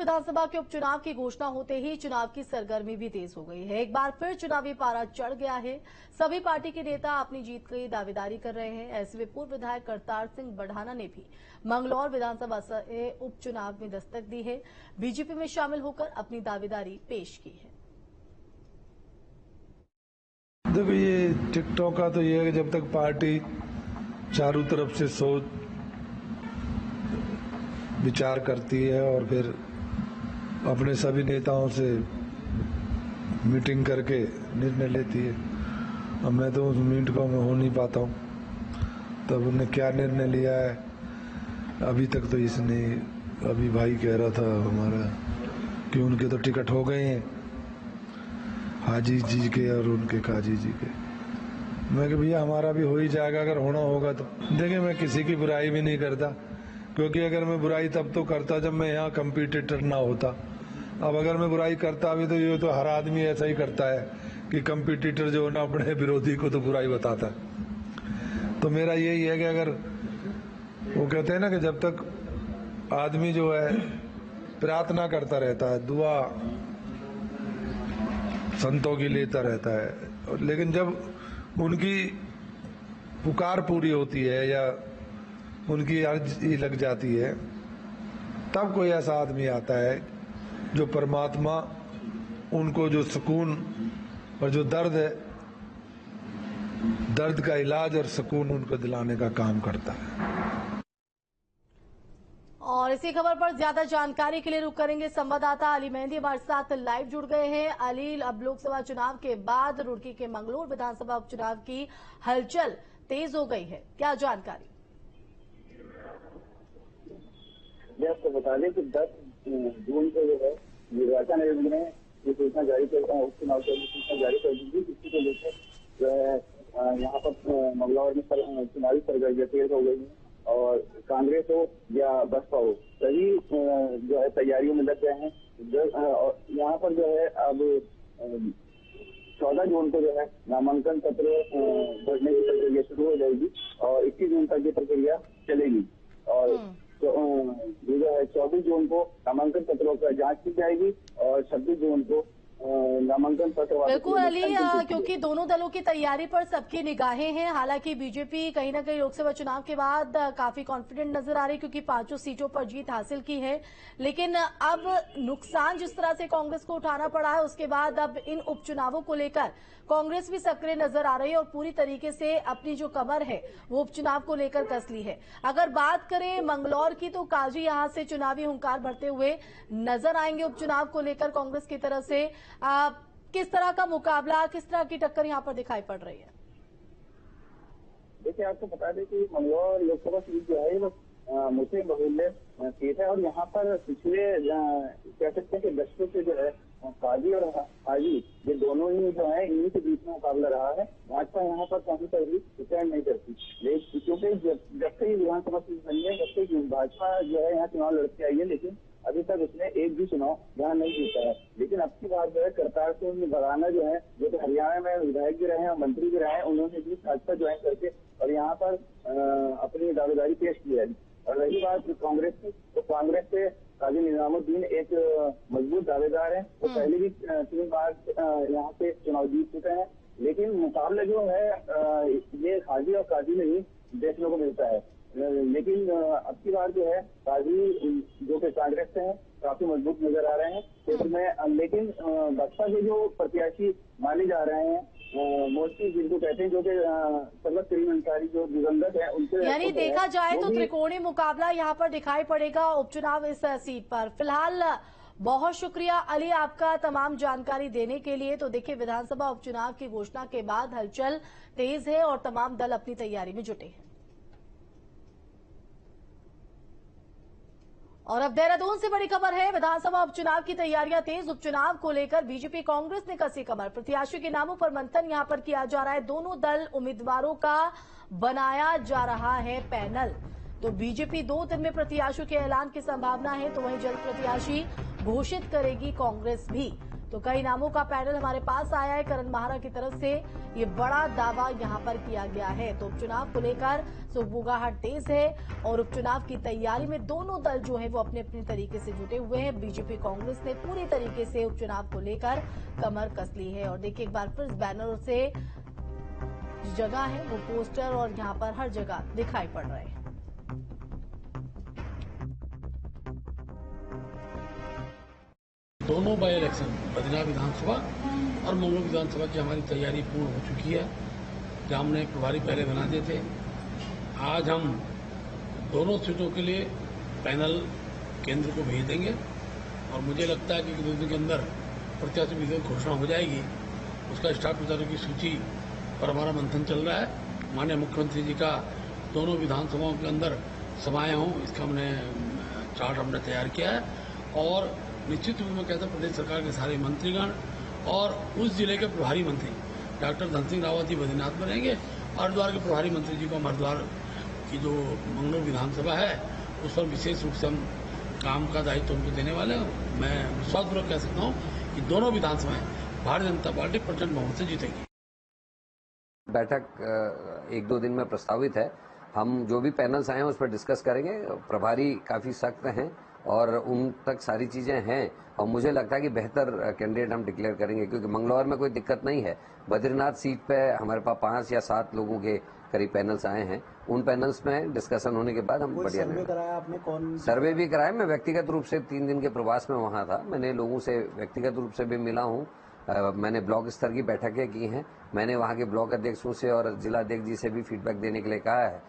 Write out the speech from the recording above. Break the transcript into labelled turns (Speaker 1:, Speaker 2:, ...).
Speaker 1: विधानसभा के उपचुनाव की घोषणा होते ही चुनाव की सरगर्मी भी तेज हो गई है। एक बार फिर चुनावी पारा चढ़ गया है। सभी पार्टी के नेता अपनी जीत की दावेदारी कर रहे हैं। ऐसे में पूर्व विधायक करतार सिंह बढ़ाना ने भी मंगलौर विधानसभा से उपचुनाव में दस्तक दी है। बीजेपी में शामिल होकर अपनी दावेदारी पेश की है।
Speaker 2: देखो, ये टिकटॉक का तो ये है कि जब तक पार्टी चारों तरफ से सोच विचार करती है और फिर अपने सभी नेताओं से मीटिंग करके निर्णय लेती है। अब मैं तो उस मीटिंगों में हो नहीं पाता हूँ, तब उन्होंने क्या निर्णय लिया है अभी तक तो इसने, अभी भाई कह रहा था हमारा कि उनके तो टिकट हो गए हैं, हाजी जी के और उनके काजी जी के। मैं कि भैया हमारा भी हो ही जाएगा, अगर होना होगा तो। देखिए, मैं किसी की बुराई भी नहीं करता, क्योंकि अगर मैं बुराई तब तो करता जब मैं यहाँ कंपटीटर ना होता। अब अगर मैं बुराई करता भी तो ये तो हर आदमी ऐसा ही करता है कि कंपटीटर जो है ना अपने विरोधी को तो बुराई बताता है। तो मेरा यही है कि अगर वो कहते हैं ना कि जब तक आदमी जो है प्रार्थना करता रहता है, दुआ संतों की लेता रहता है, लेकिन जब उनकी पुकार पूरी होती है या उनकी अर्जी लग जाती है, तब कोई ऐसा आदमी आता है जो परमात्मा उनको जो सुकून और जो दर्द है, दर्द का इलाज और सुकून उनको दिलाने का काम करता है।
Speaker 1: और इसी खबर पर ज्यादा जानकारी के लिए रुक करेंगे संवाददाता अली मेहंदी हमारे साथ लाइव जुड़ गए हैं। अली, अब लोकसभा चुनाव के बाद रुड़की के मंगलौर विधानसभा उपचुनाव की हलचल तेज हो गई है, क्या जानकारी?
Speaker 3: मैं आपको बता दें कि 10 जून को जो है निर्वाचन आयोग ने ये सूचना जारी कर उपचुनाव की सूचना जारी कर दी थी। इसी को लेकर जो है यहाँ पर मंगलौर में चुनावी सरगर्मियां तेज हो गई है और कांग्रेस हो या बसपा हो, सभी जो है तैयारियों में लग गए हैं। यहाँ पर जो है अब 14 जून को जो है नामांकन पत्र भरने की प्रक्रिया शुरू हो जाएगी और 21 जून तक ये प्रक्रिया चलेगी। और तो जो है 24 जून को नामांकन पत्रों का जांच की जाएगी और 26 जून को नामांकन पत्र।
Speaker 1: बिल्कुल अली, क्योंकि दोनों दलों की तैयारी पर सबकी निगाहें हैं। हालांकि बीजेपी कहीं ना कहीं लोकसभा चुनाव के बाद काफी कॉन्फिडेंट नजर आ रही, क्योंकि 5 सीटों पर जीत हासिल की है। लेकिन अब नुकसान जिस तरह से कांग्रेस को उठाना पड़ा है, उसके बाद अब इन उपचुनावों को लेकर कांग्रेस भी सक्रिय नजर आ रही है और पूरी तरीके से अपनी जो कमर है वो उपचुनाव को लेकर कस ली है। अगर बात करें मंगलौर की, तो काजी यहां से चुनावी हुंकार भरते हुए नजर आएंगे उपचुनाव को लेकर कांग्रेस की तरफ से। किस तरह का मुकाबला, किस तरह की टक्कर यहां पर दिखाई पड़ रही है?
Speaker 3: देखिए, आपको बता दें कि मंगलौर लोकसभा सीट जो है वो मुस्लिम बहुल्य सीट है और यहाँ पर पिछले कह सकते हैं कि दशकों से जो है काजी और हाजी ये दोनों ही जो है इन्हीं के बीच में मुकाबला रहा है। भाजपा यहाँ पर कहीं पर भी स्टैंड नहीं करती, लेकिन क्योंकि जब से ही विधानसभा सीट बनी है तब से भाजपा जो है यहाँ चुनाव लड़ती आई है, लेकिन अभी तक उसने एक भी चुनाव यहाँ नहीं जीता है। लेकिन अब की बात जो है करतार सिंह बढ़ाना जो है, जो कि हरियाणा में विधायक भी रहे हैं और मंत्री भी रहे हैं, उन्होंने भी भाजपा ज्वाइन करके और यहाँ पर अपनी दावेदारी पेश की है। और रही बात कांग्रेस की, तो कांग्रेस से काजी निजामुद्दीन एक मजबूत दावेदार है। वो पहले भी 3 बार यहाँ से चुनाव जीत चुके हैं, लेकिन मुकाबला जो है ये हाजी और काजी में ही देखने को मिलता है। लेकिन अब की बार जो है काजी जो कि कांग्रेस से हैं काफी मजबूत नजर आ रहे हैं क्षेत्र में। लेकिन बसपा के जो प्रत्याशी माने जा रहे हैं मोस्टली जिनको कहते हैं, जो कि सर्वत करीम अंसारी जो दिवंगत है उनसे,
Speaker 1: यानी देखा जाए तो त्रिकोणीय मुकाबला यहाँ पर दिखाई पड़ेगा उपचुनाव इस सीट पर। फिलहाल बहुत शुक्रिया अली आपका तमाम जानकारी देने के लिए। तो देखिए, विधानसभा उपचुनाव की घोषणा के बाद हलचल तेज है और तमाम दल अपनी तैयारी में जुटे हैं। और अब देहरादून से बड़ी खबर है, विधानसभा उपचुनाव की तैयारियां तेज। उपचुनाव को लेकर बीजेपी कांग्रेस ने कसी कमर। प्रत्याशी के नामों पर मंथन यहां पर किया जा रहा है। दोनों दल उम्मीदवारों का बनाया जा रहा है पैनल। तो बीजेपी 2 दिन में प्रत्याशियों के ऐलान की संभावना है, तो वहीं जल्द प्रत्याशी घोषित करेगी कांग्रेस भी। तो कई नामों का पैनल हमारे पास आया है। करण माहरा की तरफ से ये बड़ा दावा यहां पर किया गया है। तो उपचुनाव को लेकर सुगबुगाहट तेज है और उपचुनाव की तैयारी में दोनों दल जो है वो अपने अपने तरीके से जुटे हुए हैं। बीजेपी कांग्रेस ने पूरी तरीके से उपचुनाव को लेकर कमर कस ली है और देखिए एक बार फिर बैनरों से जगह है वो पोस्टर और यहां पर हर जगह दिखाई पड़ रहे हैं।
Speaker 4: दोनों बाई इलेक्शन बद्रीनाथ विधानसभा और मंगलूर विधानसभा की हमारी तैयारी पूर्ण हो चुकी है। जहां हमने प्रभारी पहले बना दिए थे, आज हम दोनों सीटों के लिए पैनल केंद्र को भेज देंगे और मुझे लगता है कि 2 दिन के अंदर प्रत्याशी की घोषणा हो जाएगी। उसका स्टार प्रचारकों की सूची पर हमारा मंथन चल रहा है। माननीय मुख्यमंत्री जी का दोनों विधानसभाओं के अंदर समाएं हों, इसका हमने चार्ट हमने तैयार किया है और निश्चित रूप में कहता प्रदेश सरकार के सारे मंत्रीगण और उस जिले के प्रभारी मंत्री डॉक्टर धन सिंह रावत जी बद्रीनाथ में रहेंगे। हरिद्वार के प्रभारी मंत्री जी को हम हरिद्वार की जो मंगलूर विधानसभा है उस पर विशेष रूप से हम काम का दायित्व उनको देने वाले हैं। मैं विश्वासपूर्वक कह सकता हूँ कि दोनों विधानसभाएं भारतीय जनता पार्टी प्रचंड बहुमत से जीतेगी।
Speaker 5: बैठक 1-2 दिन में प्रस्तावित है। हम जो भी पैनल्स आए हैं उस पर डिस्कस करेंगे। प्रभारी काफी सख्त हैं और उन तक सारी चीजें हैं और मुझे लगता है कि बेहतर कैंडिडेट हम डिक्लेयर करेंगे क्योंकि मंगलौर में कोई दिक्कत नहीं है। बद्रीनाथ सीट पे हमारे पास 5 या 7 लोगों के करीब पैनल्स आए हैं। उन पैनल्स में डिस्कशन होने के बाद हम बढ़िया
Speaker 6: सर्वे कराया आपने? कौन
Speaker 5: सर्वे भी कराया? मैं व्यक्तिगत रूप से 3 दिन के प्रवास में वहां था। मैंने लोगों से व्यक्तिगत रूप से भी मिला हूं। मैंने ब्लॉक स्तर की बैठकें की हैं। मैंने वहां के ब्लॉक अध्यक्षों से और जिला अध्यक्ष जी से भी फीडबैक देने के लिए कहा है।